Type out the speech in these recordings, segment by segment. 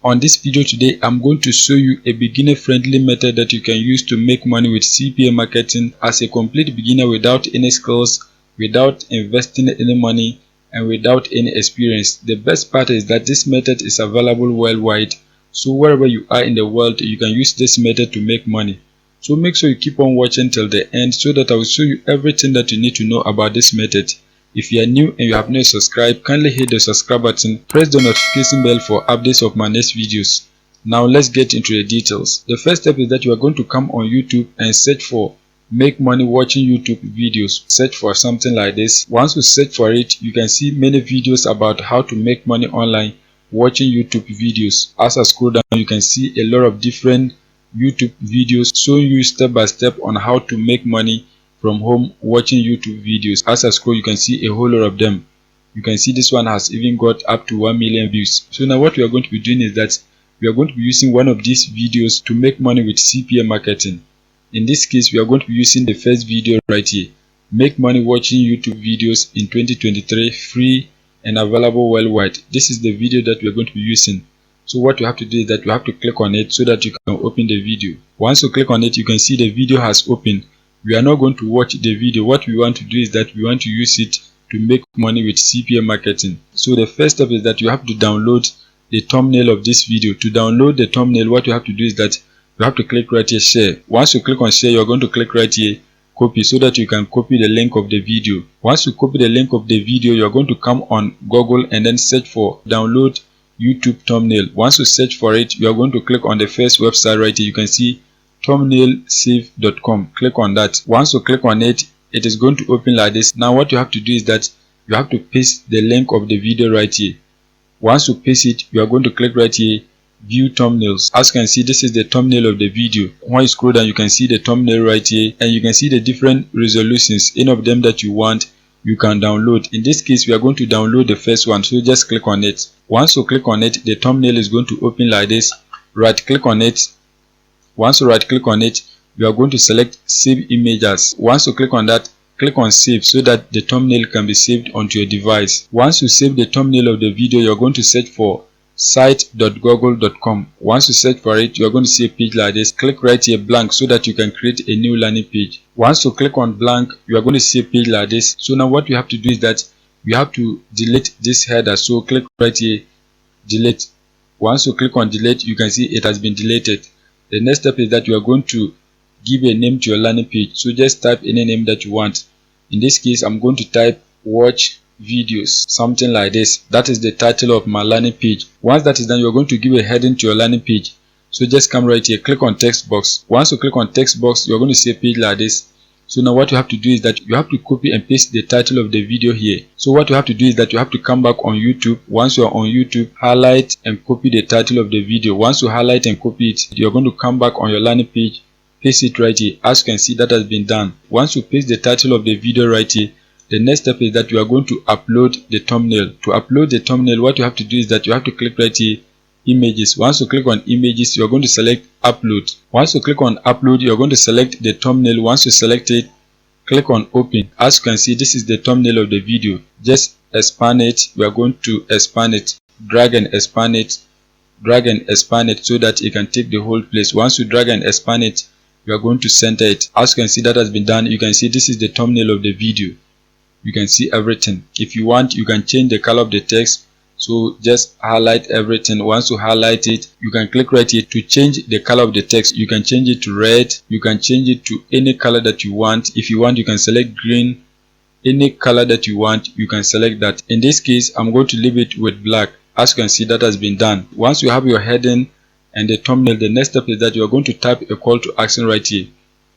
On this video today, I'm going to show you a beginner friendly method that you can use to make money with CPA marketing as a complete beginner without any skills, without investing any money, and without any experience. The best part is that this method is available worldwide, so wherever you are in the world, you can use this method to make money. So make sure you keep on watching till the end so that I will show you everything that you need to know about this method. If you are new and you have not subscribed, kindly hit the subscribe button, press the notification bell for updates of my next videos. Now let's get into the details. The first step is that you are going to come on YouTube and search for make money watching YouTube videos. Search for something like this. Once you search for it, you can see many videos about how to make money online watching YouTube videos. As I scroll down, you can see a lot of different YouTube videos showing you step by step on how to make money from home watching YouTube videos. As I scroll, you can see a whole lot of them. You can see this one has even got up to 1 million views. So now what we are going to be doing is that we are going to be using one of these videos to make money with CPA marketing. In this case, we are going to be using the first video right here. Make money watching YouTube videos in 2023, free and available worldwide. This is the video that we are going to be using. So what you have to do is that you have to click on it so that you can open the video. Once you click on it, you can see the video has opened. We are not going to watch the video. What we want to do is that we want to use it to make money with CPA marketing. So the first step is that you have to download the thumbnail of this video. To download the thumbnail, what you have to do is that you have to click right here, share. Once you click on share, you're going to click right here, copy, so that you can copy the link of the video. Once you copy the link of the video, you're going to come on Google and then search for download YouTube thumbnail. Once you search for it, you are going to click on the first website right here. You can see thumbnailsave.com. Click on that. Once you click on it, it is going to open like this. Now what you have to do is that you have to paste the link of the video right here. Once you paste it, you are going to click right here, view thumbnails. As you can see, this is the thumbnail of the video. When you scroll down, you can see the thumbnail right here, and you can see the different resolutions. Any of them that you want, you can download. In this case, we are going to download the first one, so just click on it. Once you click on it, the thumbnail is going to open like this. Right click on it. Once you right click on it, you are going to select save images. Once you click on that, click on save so that the thumbnail can be saved onto your device. Once you save the thumbnail of the video, you are going to search for site.google.com. Once you search for it, you are going to see a page like this. Click right here blank so that you can create a new landing page. Once you click on blank, you are going to see a page like this. So now what you have to do is that you have to delete this header. So click right here, delete. Once you click on delete, you can see it has been deleted. The next step is that you are going to give a name to your landing page. So just type any name that you want. In this case, I'm going to type watch videos, something like this. That is the title of my landing page. Once that is done, you're going to give a heading to your landing page. So just come right here, click on text box. Once you click on text box, you're going to see a page like this. So now what you have to do is that you have to copy and paste the title of the video here. So what you have to do is that you have to come back on YouTube. Once you are on YouTube, highlight and copy the title of the video. Once you highlight and copy it, you're going to come back on your landing page, paste it right here. As you can see, that has been done. Once you paste the title of the video right here, the next step is that you are going to upload the thumbnail. To upload the thumbnail, what you have to do is that you have to click right here, images. Once you click on images, you are going to select upload. Once you click on upload, you are going to select the thumbnail. Once you select it, click on open. As you can see, this is the thumbnail of the video. Just expand it. We are going to expand it, drag and expand it, drag and expand it so that it can take the whole place. Once you drag and expand it, you are going to center it. As you can see, that has been done. You can see this is the thumbnail of the video. You can see everything. If you want, you can change the color of the text. So just highlight everything. Once you highlight it, you can click right here to change the color of the text. You can change it to red. You can change it to any color that you want. If you want, you can select green. Any color that you want, you can select that. In this case, I'm going to leave it with black. As you can see, that has been done. Once you have your heading and the thumbnail, the next step is that you are going to type a call to action right here.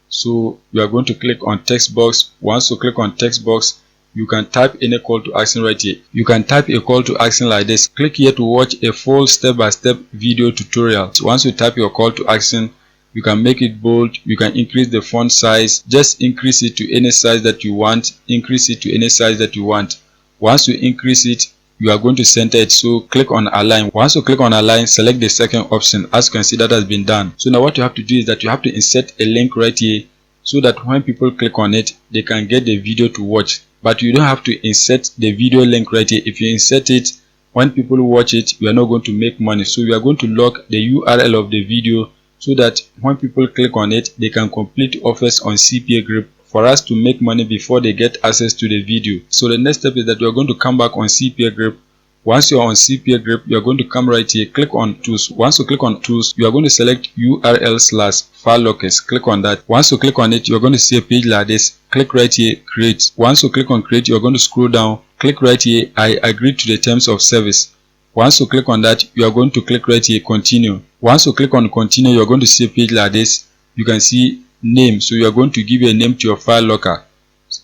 So you are going to click on text box. Once you click on text box, you can type any call to action right here. You can type a call to action like this. Click here to watch a full step-by-step video tutorial. Once you type your call to action, you can make it bold. You can increase the font size. Just increase it to any size that you want. Increase it to any size that you want. Once you increase it, you are going to center it. So click on align. Once you click on align, select the second option. As you can see, that has been done. So now what you have to do is that you have to insert a link right here so that when people click on it, they can get the video to watch. But you don't have to insert the video link right here. If you insert it when people watch it, we are not going to make money. So we are going to lock the URL of the video so that when people click on it, they can complete offers on CPA group for us to make money before they get access to the video. So the next step is that you are going to come back on CPA group. Once you are on CPA group, you are going to come right here, click on tools. Once you click on tools, you are going to select URL/file lockers. Click on that. Once you click on it, you are going to see a page like this. Click right here, create. Once you click on create, you are going to scroll down. Click right here, I agree to the terms of service. Once you click on that, you are going to click right here, continue. Once you click on continue, you are going to see a page like this. You can see name. So you are going to give a name to your file locker.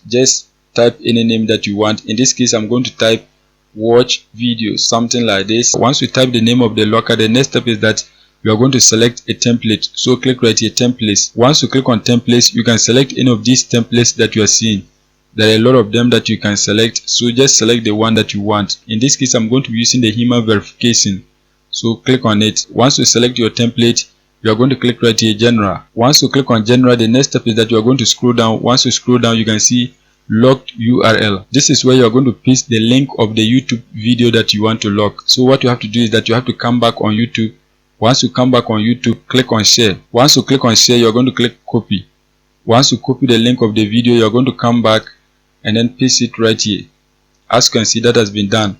Just type any name that you want. In this case, I'm going to type watch video, something like this. Once you type the name of the locker, the next step is that you are going to select a template. So click right here, templates. Once you click on templates, you can select any of these templates that you are seeing. There are a lot of them that you can select, so just select the one that you want. In this case, I'm going to be using the human verification, so click on it. Once you select your template, you are going to click right here, general. Once you click on general, the next step is that you are going to scroll down. Once you scroll down, you can see locked URL. This is where you are going to paste the link of the YouTube video that you want to lock. So what you have to do is that you have to come back on YouTube. Once you come back on YouTube, click on share. Once you click on share, you are going to click copy. Once you copy the link of the video, you are going to come back and then paste it right here. As you can see, that has been done.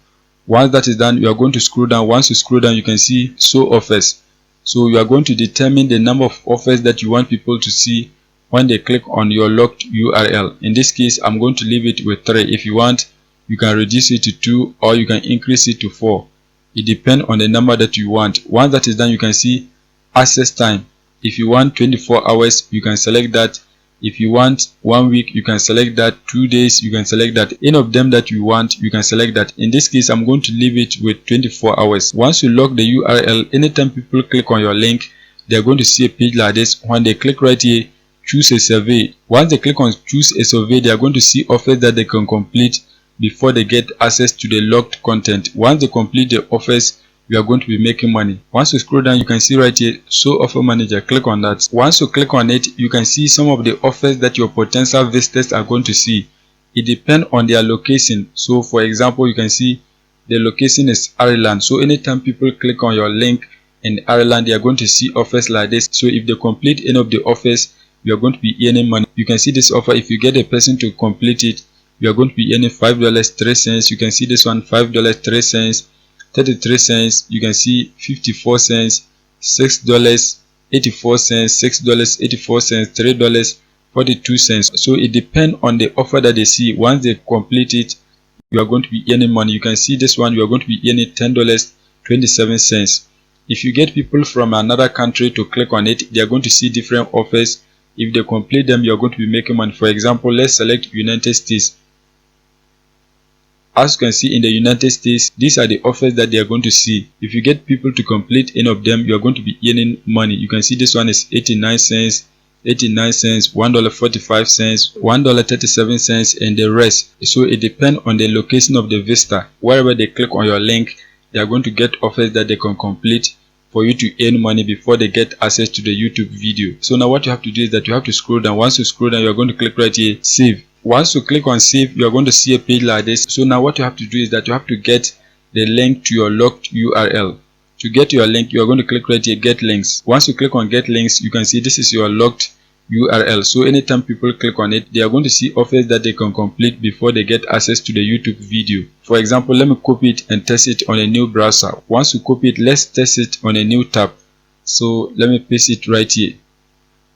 Once that is done, you are going to scroll down. Once you scroll down, you can see show offers. So you are going to determine the number of offers that you want people to see when they click on your locked URL. In this case, I'm going to leave it with 3. If you want, you can reduce it to 2 or you can increase it to 4. It depends on the number that you want. Once that is done, you can see access time. If you want 24 hours, you can select that. If you want 1 week, you can select that. 2 days, you can select that. Any of them that you want, you can select that. In this case, I'm going to leave it with 24 hours. Once you lock the URL, anytime people click on your link, they're going to see a page like this. When they click right here, choose a survey. Once they click on choose a survey, they are going to see offers that they can complete before they get access to the locked content. Once they complete the offers, you are going to be making money. Once you scroll down, you can see right here show offer manager. Click on that. Once you click on it, you can see some of the offers that your potential visitors are going to see. It depends on their location. So for example, you can see the location is Ireland. So anytime people click on your link in Ireland, they are going to see offers like this. So if they complete any of the offers, you are going to be earning money. You can see this offer. If you get a person to complete it, you are going to be earning $5.03. You can see this one, $5.03, 33 cents. You can see 54 cents, $6.84, $6.84, $3.42. So it depends on the offer that they see. Once they complete it, you are going to be earning money. You can see this one, you are going to be earning $10.27. If you get people from another country to click on it, they are going to see different offers. If they complete them, you are going to be making money. For example, let's select United States. As you can see in the United States, these are the offers that they are going to see. If you get people to complete any of them, you are going to be earning money. You can see this one is 89 cents, 89 cents, $1.45, $1.37, and the rest. So it depends on the location of the visitor. Wherever they click on your link, they are going to get offers that they can complete for you to earn money before they get access to the YouTube video. So now what you have to do is that you have to scroll down. Once you scroll down, you are going to click right here, save. Once you click on save, you are going to see a page like this. So now what you have to do is that you have to get the link to your locked URL. To get your link, you are going to click right here, get links. Once you click on get links, you can see this is your locked URL. So anytime people click on it, they are going to see offers that they can complete before they get access to the YouTube video. For example, let me copy it and test it on a new browser. Once you copy it, let's test it on a new tab. So let me paste it right here.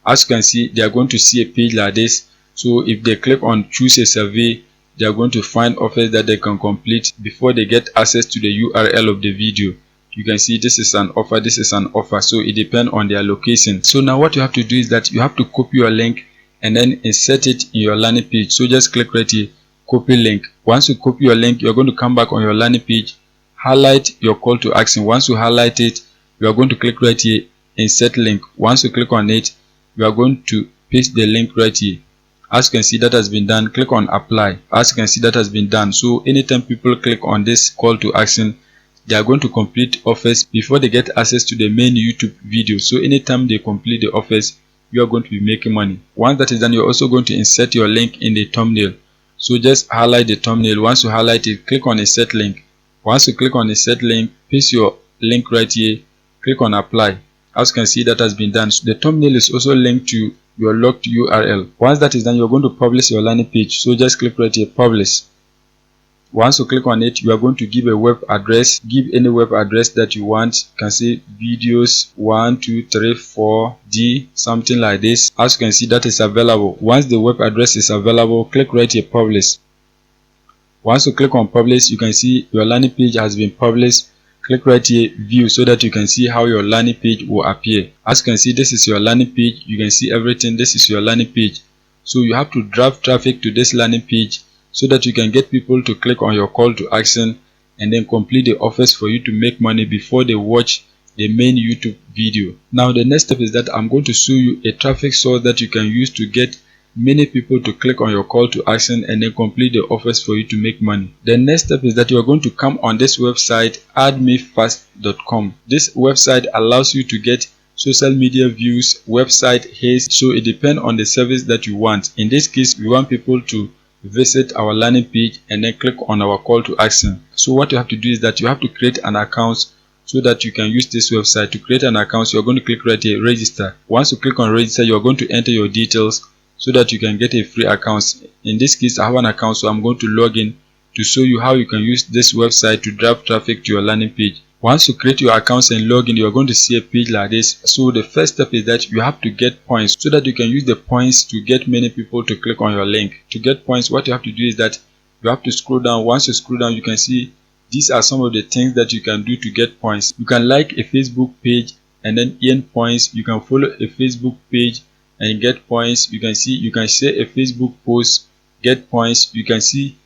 As you can see, they are going to see a page like this. So if they click on choose a survey, they are going to find offers that they can complete before they get access to the URL of the video. You can see this is an offer, this is an offer. So it depends on their location. So now what you have to do is that you have to copy your link and then insert it in your landing page. So just click right here, copy link. Once you copy your link, you're going to come back on your landing page, highlight your call to action. Once you highlight it, you are going to click right here, insert link. Once you click on it, you are going to paste the link right here. As you can see, that has been done. Click on apply. As you can see, that has been done. So anytime people click on this call to action, they are going to complete offers before they get access to the main YouTube video. So anytime they complete the offers, you are going to be making money. Once that is done, you're also going to insert your link in the thumbnail. So just highlight the thumbnail. Once you highlight it, click on insert link. Once you click on the set link, paste your link right here, click on apply. As you can see, that has been done. So the thumbnail is also linked to your locked URL. Once that is done, you're going to publish your landing page. So just click right here, publish. Once you click on it, you are going to give a web address. Give any web address that you want. You can say videos 12334d, something like this. As you can see, that is available. Once the web address is available, click right here, publish. Once you click on publish, you can see your landing page has been published. Click right here, view, so that you can see how your landing page will appear. As you can see, this is your landing page. You can see everything. This is your landing page. So you have to drive traffic to this landing page so that you can get people to click on your call to action and then complete the offers for you to make money before they watch the main YouTube video. Now the next step is that I'm going to show you a traffic source that you can use to get many people to click on your call to action and then complete the offers for you to make money. The next step is that you are going to come on this website, addmefast.com. This website allows you to get social media views, website haste, so it depends on the service that you want. In this case, we want people to visit our landing page and then click on our call to action. So what you have to do is that you have to create an account so that you can use this website. To create an account, you're going to click right here, register. Once you click on register, you're going to enter your details so that you can get a free account. In this case, I have an account, so I'm going to log in to show you how you can use this website to drive traffic to your landing page. Once you create your accounts and log in, you're going to see a page like this. So the first step is that you have to get points so that you can use the points to get many people to click on your link. To get points, what you have to do is that you have to scroll down. Once you scroll down, you can see these are some of the things that you can do to get points. You can like a Facebook page and then earn points. You can follow a Facebook page and get points. You can see you can share a Facebook post, get points. You can see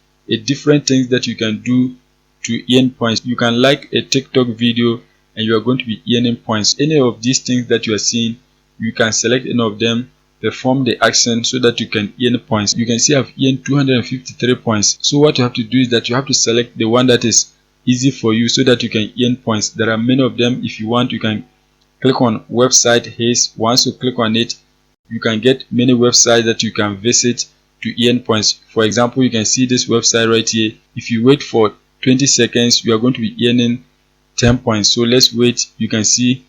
different things that you can do to earn points. You can like a TikTok video and you are going to be earning points. Any of these things that you are seeing, you can select any of them, perform the action so that you can earn points. You can see I've earned 253 points. So what you have to do is that you have to select the one that is easy for you so that you can earn points. There are many of them. If you want, you can click on website haste. Once you click on it, you can get many websites that you can visit to earn points. For example, you can see this website right here. If you wait for 20 seconds, you are going to be earning 10 points. So let's wait. You can see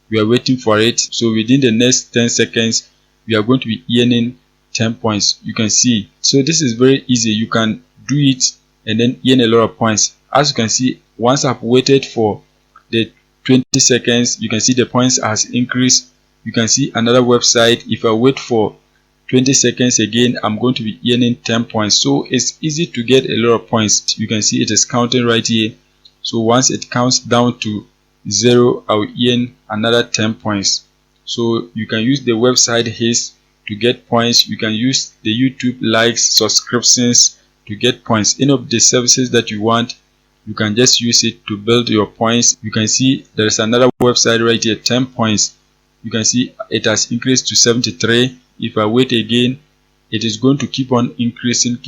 we are waiting for it. So within the next 10 seconds, we are going to be earning 10 points. You can see. So this is very easy. You can do it and then earn a lot of points. As you can see, once I've waited for the 20 seconds, you can see the points has increased. You can see another website. If I wait for 20 seconds again, I'm going to be earning 10 points. So it's easy to get a lot of points. You can see it is counting right here. So once it counts down to 0, I will earn another 10 points. So you can use the website haste to get points. You can use the YouTube likes, subscriptions to get points. Any of the services that you want, you can just use it to build your points. You can see there is another website right here, 10 points. You can see it has increased to 73. If I wait again, it is going to keep on increasing,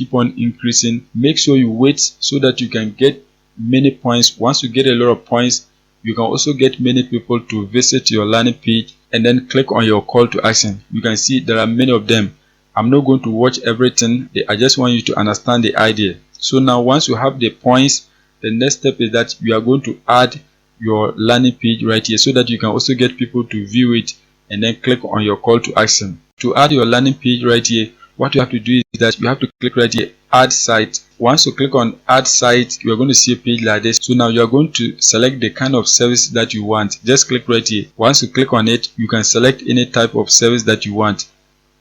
Make sure you wait so that you can get many points. Once you get a lot of points, you can also get many people to visit your landing page and then click on your call to action. You can see there are many of them. I'm not going to watch everything. I just want you to understand the idea. So now once you have the points, the next step is that you are going to add your landing page right here so that you can also get people to view it and then click on your call to action. To add your landing page right here, what you have to do is that you have to click right here, add site. Once you click on add site, you are going to see a page like this. So now you are going to select the kind of service that you want. Just click right here. Once you click on it, you can select any type of service that you want.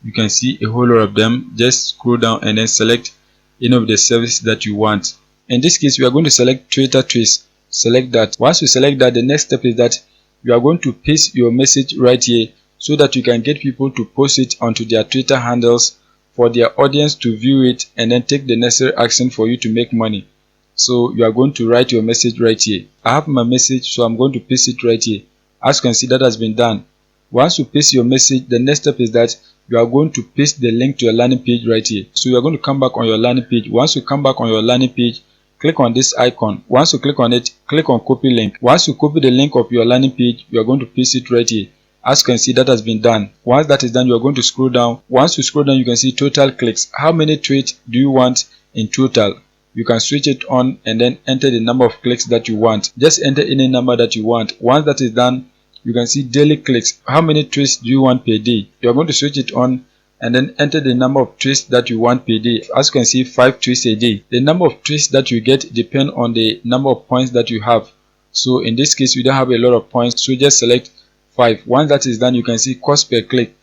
You can see a whole lot of them. Just scroll down and then select any of the service that you want. In this case, we are going to select Twitter tweets. Select that. Once you select that, the next step is that you are going to paste your message right here so that you can get people to post it onto their Twitter handles for their audience to view it and then take the necessary action for you to make money. So you are going to write your message right here. I have my message, so I'm going to paste it right here. As you can see, that has been done. Once you paste your message, the next step is that you are going to paste the link to your landing page right here. So you are going to come back on your landing page. Once you come back on your landing page, click on this icon. Once you click on it, click on copy link. Once you copy the link of your landing page, you are going to paste it right here. As you can see, that has been done. Once that is done, you are going to scroll down. Once you scroll down, you can see total clicks. How many tweets do you want in total? you can switch it on and then enter the number of clicks that you want. Just enter any number that you want. Once that is done, you can see daily clicks. How many tweets do you want per day? You are going to switch it on and then enter the number of tweets that you want per day. As you can see, 5 tweets a day. The number of tweets that you get depend on the number of points that you have. So in this case, we don't have a lot of points, so just select 5. Once that is done, you can see cost per click.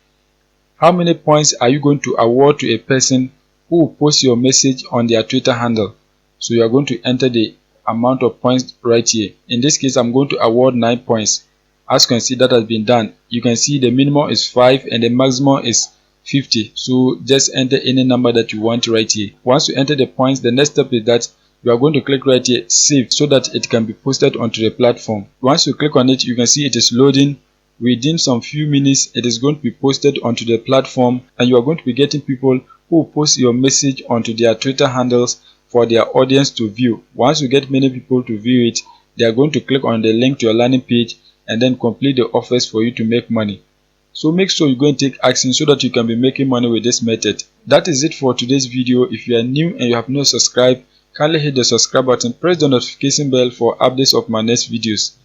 How many points are you going to award to a person who will post your message on their Twitter handle? So you are going to enter the amount of points right here. In this case, I'm going to award 9 points. As you can see, that has been done. You can see the minimum is 5 and the maximum is 50. So just enter any number that you want right here. Once you enter the points, the next step is that you are going to click right here, save, so that it can be posted onto the platform. Once you click on it, you can see it is loading. Within some few minutes, it is going to be posted onto the platform, and you are going to be getting people who will post your message onto their Twitter handles for their audience to view. Once you get many people to view it, they are going to click on the link to your landing page and then complete the offers for you to make money. So make sure you go and take action so that you can be making money with this method. That is it for today's video. If you are new and you have not subscribed, kindly hit the subscribe button, press the notification bell for updates of my next videos.